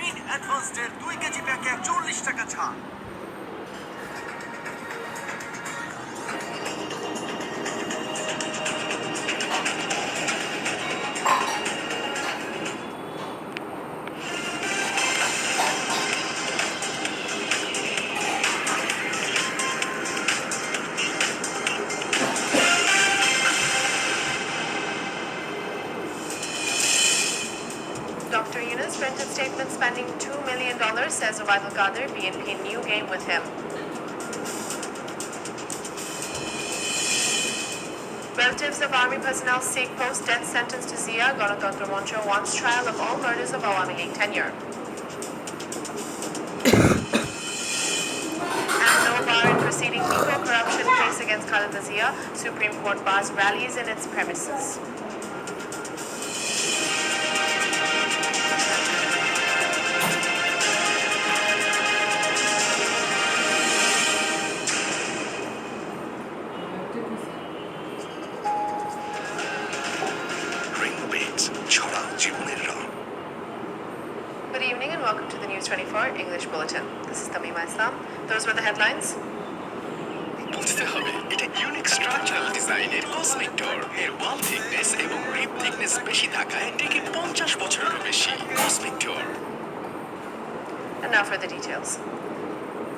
নিন অ্যাডভান্সডের 2 কেজি প্যাকে 40 টাকা ছাড়। Dr. Yunus printed statement spending $2 million, says Obaidul Qadir, BNP new game with him. Relatives of army personnel seek post-death sentence to Zia. Ganatantra Mancha wants trial of all murders of Awami League tenure. And no bar in proceeding Nico corruption case against Khalida Zia. Supreme Court bars rallies in its premises. Good evening and welcome to the News24 English Bulletin. This is Tamima Islam. Those were the headlines. বুঝতে হবে এটা unique structural ডিজাইনের cosmic ডোর এর ওয়াল thickness এবং rib thickness বেশি থাকায় টিকে 50 বছরেরও বেশি cosmic door. And now for the details.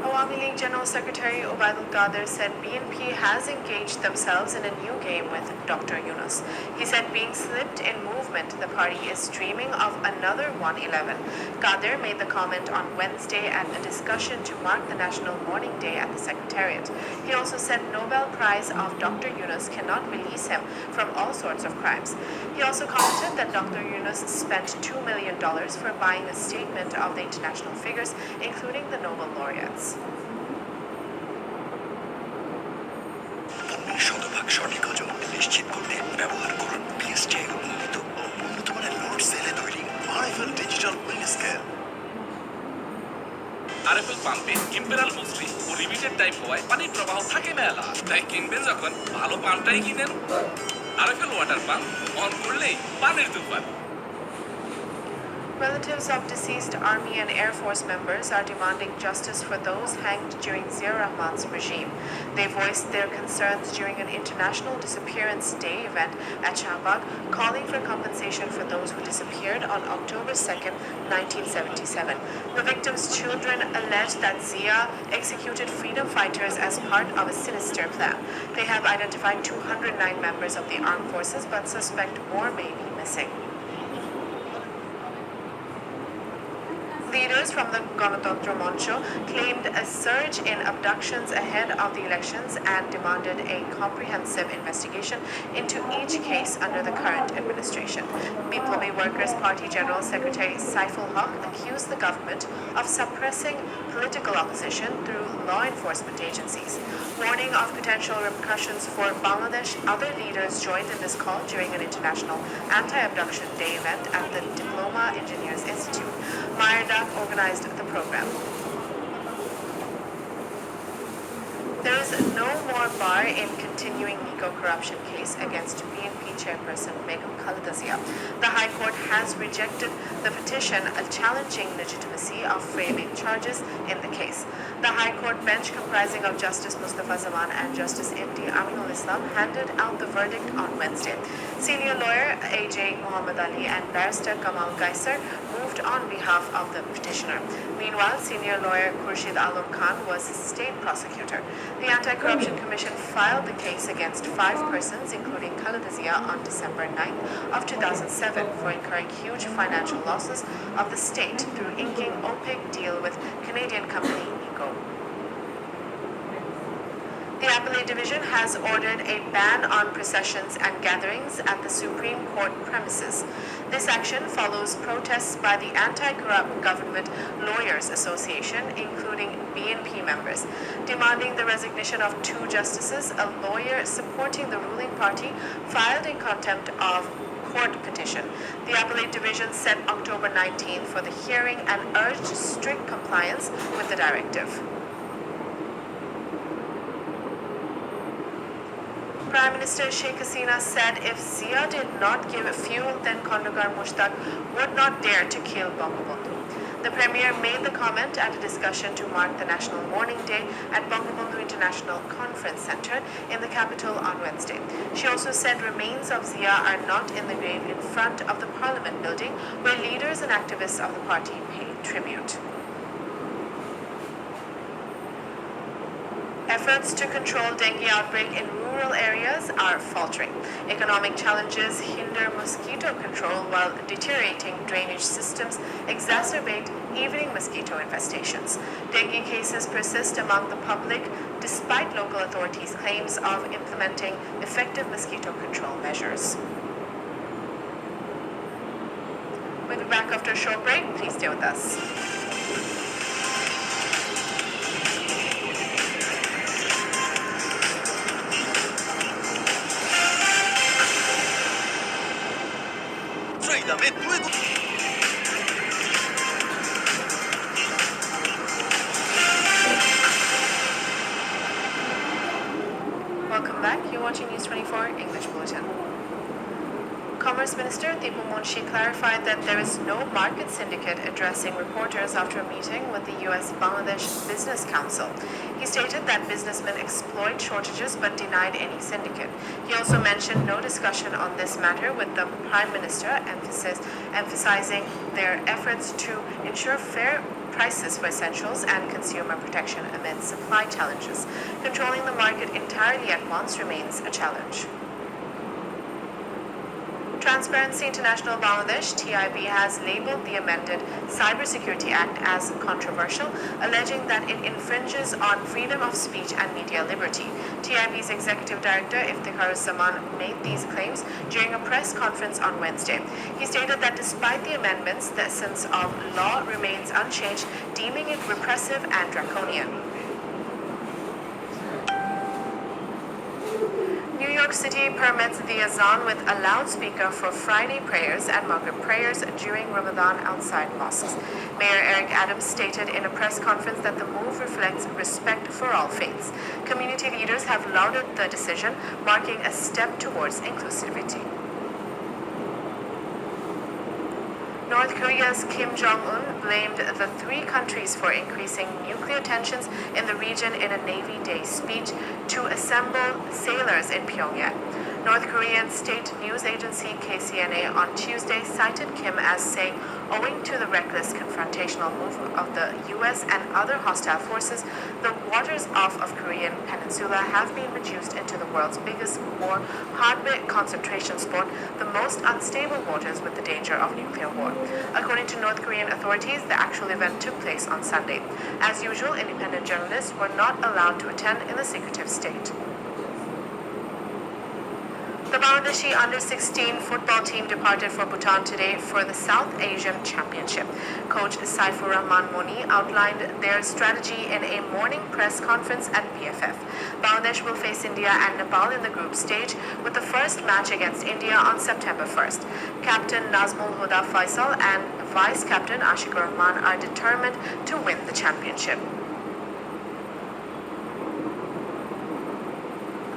Awami League General Secretary Obaidul Qadir said BNP has engaged themselves in a new game with Dr. Yunus. He said being slipped in movement, the party is dreaming of another 111. Qadir made the comment on Wednesday at a discussion to mark the National Mourning Day at the Secretariat. He also said Nobel Prize of Dr. Yunus cannot release him from all sorts of crimes. He also commented that Dr. Yunus spent $2 million for buying a statement of the international figures, including the Nobel laureates. শতভাগ সঠিক ওজন নিশ্চিত করতে ব্যবহার করুন PST উন্নত ও উন্নত মানের লোড সেলে তৈরি RFL digital wing scale. RFL পাম্পে ইম্পেরিয়াল মসৃণ ও লিমিটেড টাইপ হওয়ায় পানির প্রবাহ থাকে মেলা, তাই কিনবেন যখন ভালো পাম্পটাই কিনেন। আরএফএল ওয়াটার পাম্প অন করলেই পানির তুফান। Relatives of deceased Army and Air Force members are demanding justice for those hanged during Zia Rahman's regime. They voiced their concerns during an International Disappearance Day event at Shahbag, calling for compensation for those who disappeared on October 2nd, 1977. The victims' children allege that Zia executed freedom fighters as part of a sinister plan. They have identified 209 members of the armed forces but suspect more may be missing. Leaders from the Ganatantra Mancha claimed a surge in abductions ahead of the elections and demanded a comprehensive investigation into each case under the current administration. Biplobi Workers' Party General Secretary Saiful Haq accused the government of suppressing political opposition through law enforcement agencies. Warning of potential repercussions for Bangladesh, other leaders joined in this call during an International Anti-Abduction Day event at the Diploma Engineers Institute. Mayarda organized the program. There is no more bar in continuing Nico corruption case against BNP chairperson Begum Khalida Zia. The High Court has rejected the petition challenging legitimacy of framing charges in the case. The High Court bench comprising of Justice Mustafa Zaman and Justice Imti Aminul Islam handed out the verdict on Wednesday. Senior lawyer A.J. Muhammad Ali and barrister Kamal Gaiser moved on behalf of the petitioner. Meanwhile, senior lawyer Khurshid Alam Khan was state prosecutor. The Anti-Corruption Commission filed the case against 5 persons, including Khalida Zia, on December 9th of 2007 for incurring huge financial losses of the state through inking opaque deal with Canadian company Nico. The Appellate Division has ordered a ban on processions and gatherings at the Supreme Court premises. This action follows protests by the Anti-Corrupt Government Lawyers Association, including BNP members, demanding the resignation of 2 justices. A lawyer supporting the ruling party filed in contempt of court petition. The Appellate Division set October 19th for the hearing and urged strict compliance with the directive. Prime Minister Sheikh Hasina said if Zia did not give fuel, then Khandagar Mushtaq would not dare to kill Bangabandhu. The Premier made the comment at a discussion to mark the National Mourning Day at Bangabandhu International Conference Centre in the capital on Wednesday. She also said remains of Zia are not in the grave in front of the Parliament building, where leaders and activists of the party pay tribute. Efforts to control dengue outbreak in rural areas are faltering. Economic challenges hinder mosquito control while deteriorating drainage systems exacerbate evening mosquito infestations. Dengue cases persist among the public despite local authorities' claims of implementing effective mosquito control measures. We'll be back after a short break. Please stay with us. দামে Welcome back. You're watching News24 English Bulletin. Commerce Minister Tipu Munshi clarified that there is no market syndicate addressing reporters after a meeting with the US-Bangladesh Business Council. He stated that businessmen exploit shortages but denied any syndicate. He also mentioned no discussion on this matter with the Prime Minister, emphasizing their efforts to ensure fair prices for essentials and consumer protection amid supply challenges. Controlling the market entirely at once remains a challenge. Transparency International Bangladesh, TIB, has labeled the amended Cybersecurity Act as controversial, alleging that it infringes on freedom of speech and media liberty. TIB's Executive Director, Iftikharuzzaman, made these claims during a press conference on Wednesday. He stated that despite the amendments, the essence of law remains unchanged, deeming it repressive and draconian. New York City permits the azan with a loudspeaker for Friday prayers and Maghrib prayers during Ramadan outside mosques. Mayor Eric Adams stated in a press conference that the move reflects respect for all faiths. Community leaders have lauded the decision, marking a step towards inclusivity. North Korea's Kim Jong-un blamed the three countries for increasing nuclear tensions in the region in a Navy Day speech to assemble sailors in Pyongyang. North Korean state news agency KCNA on Tuesday cited Kim as saying, owing to the reckless confrontational move of the U.S. and other hostile forces, the waters off of Korean Peninsula have been reduced into the world's biggest war hardbit concentration spot, the most unstable waters with the danger of nuclear war. According to North Korean authorities, the actual event took place on Sunday. As usual, independent journalists were not allowed to attend in the secretive state. The Bangladeshi under-16 football team departed for Bhutan today for the South Asian Championship. Coach Saifur Rahman Moni outlined their strategy in a morning press conference at BFF. Bangladesh will face India and Nepal in the group stage, with the first match against India on September 1st. Captain Nazmul Huda Faisal and Vice Captain Ashikur Rahman are determined to win the championship.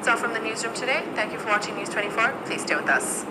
That's all from the newsroom today. Thank you for watching News24. Please stay with us.